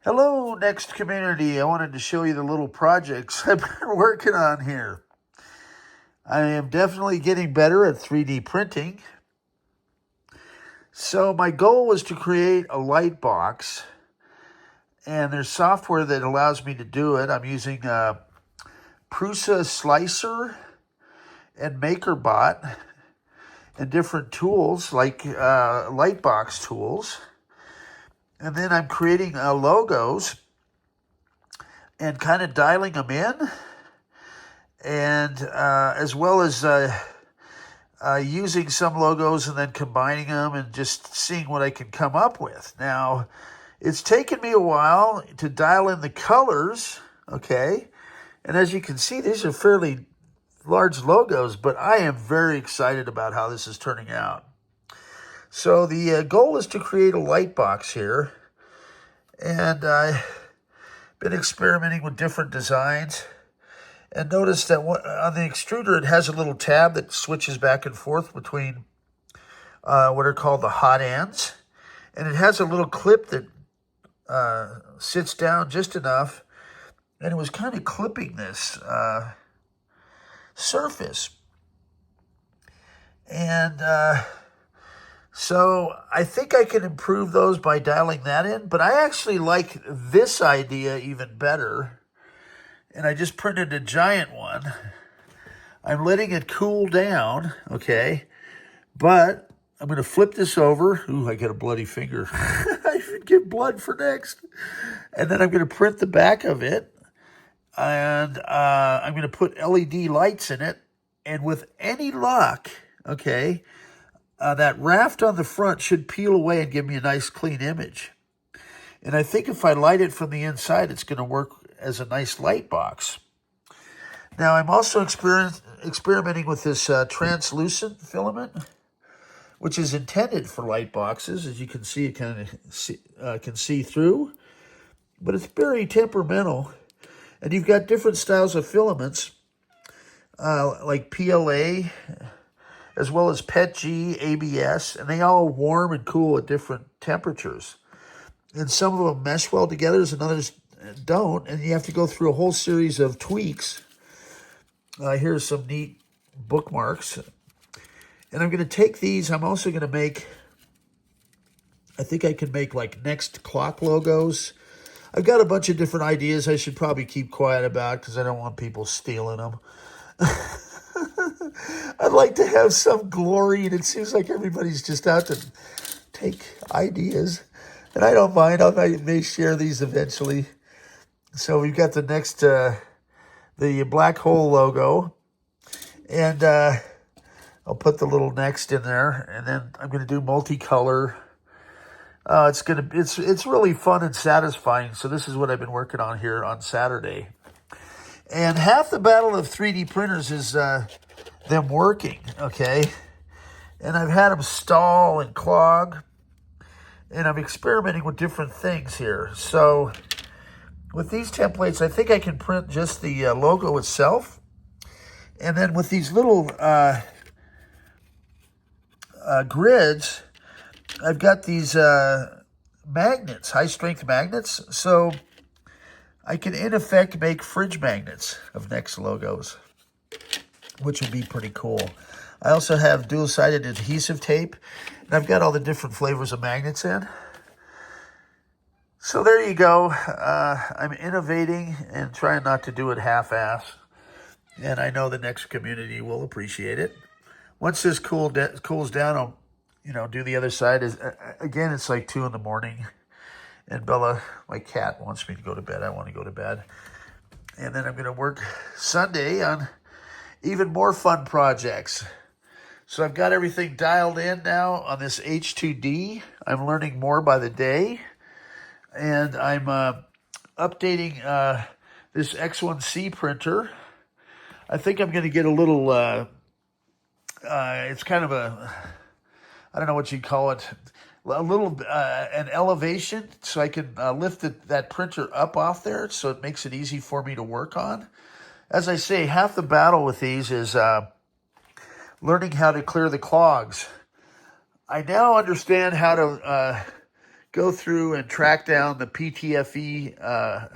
Hello, NeXT community. I wanted to show you the little projects I've been working on here. I am definitely getting better at 3D printing. So my goal was to create a light box, and there's software that allows me to do it. I'm using Prusa Slicer and MakerBot and different tools like Lightbox tools. And then I'm creating logos and kind of dialing them in, and as well as using some logos and then combining them and just seeing what I can come up with. Now, it's taken me a while to dial in the colors, okay? And as you can see, these are fairly large logos, but I am very excited about how this is turning out. So the goal is to create a light box here, and I've been experimenting with different designs, and notice that on the extruder it has a little tab that switches back and forth between what are called the hot ends, and it has a little clip that sits down just enough, and it was kind of clipping this surface. And so I think I can improve those by dialing that in, but I actually like this idea even better. And I just printed a giant one. I'm letting it cool down, okay? But I'm going to flip this over. Ooh, I get a bloody finger. I should get blood for NeXT. And then I'm going to print the back of it. And I'm going to put LED lights in it. And with any luck, okay, that raft on the front should peel away and give me a nice clean image. And I think if I light it from the inside, it's going to work as a nice light box. Now, I'm also experimenting with this translucent filament, which is intended for light boxes. As you can see, it kind of can see through, but it's very temperamental. And you've got different styles of filaments, like PLA, as well as PETG, ABS, and they all warm and cool at different temperatures. And some of them mesh well together, and others don't, and you have to go through a whole series of tweaks. Here's some neat bookmarks. And I'm going to take these. I'm also going to make, I think I can make like NeXT clock logos. I've got a bunch of different ideas I should probably keep quiet about because I don't want people stealing them. I'd like to have some glory, and it seems like everybody's just out to take ideas. And I don't mind. I may share these eventually. So we've got the NeXT, the black hole logo. And I'll put the little NeXT in there. And then I'm going to do multicolor. It's really fun and satisfying. So this is what I've been working on here on Saturday. And half the battle of 3D printers is them working, okay? And I've had them stall and clog. And I'm experimenting with different things here. So with these templates, I think I can print just the logo itself. And then with these little grids, I've got these magnets, high-strength magnets. So I can, in effect, make fridge magnets of NeXT logos, which would be pretty cool. I also have dual-sided adhesive tape, and I've got all the different flavors of magnets in. So there you go. I'm innovating and trying not to do it half-ass, and I know the NeXT community will appreciate it. Once this cools down, I'll do the other side. Again, it's like 2 in the morning, and Bella, my cat, wants me to go to bed. I want to go to bed. And then I'm going to work Sunday on even more fun projects. So I've got everything dialed in now on this H2D. I'm learning more by the day. And I'm updating this X1C printer. I think I'm going to get a little, it's kind of I don't know what you'd call it, a little, an elevation, so I can lift that printer up off there, so it makes it easy for me to work on. As I say, half the battle with these is learning how to clear the clogs. I now understand how to go through and track down the PTFE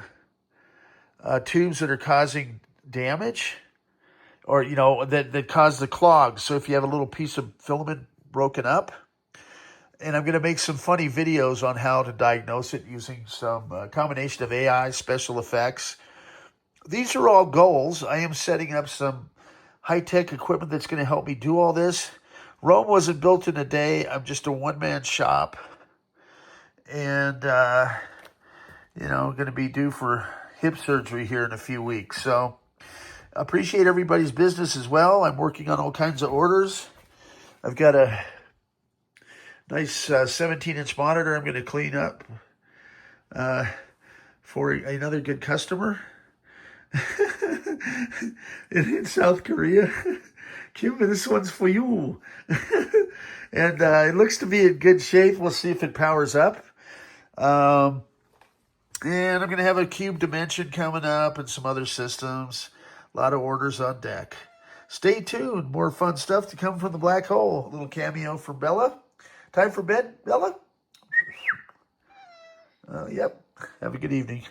tubes that are causing damage, or, you know, that cause the clogs. So if you have a little piece of filament broken up, and I'm going to make some funny videos on how to diagnose it using some combination of AI, special effects. These are all goals. I am setting up some high-tech equipment that's going to help me do all this. Rome wasn't built in a day. I'm just a one-man shop. And, you know, going to be due for hip surgery here in a few weeks. So appreciate everybody's business as well. I'm working on all kinds of orders. I've got a nice 17-inch monitor I'm going to clean up for another good customer in South Korea. Kim, this one's for you. And it looks to be in good shape. We'll see if it powers up. And I'm going to have a cube dimension coming up and some other systems. A lot of orders on deck. Stay tuned. More fun stuff to come from the black hole. A little cameo from Bella. Time for bed, Bella? Yep. Have a good evening.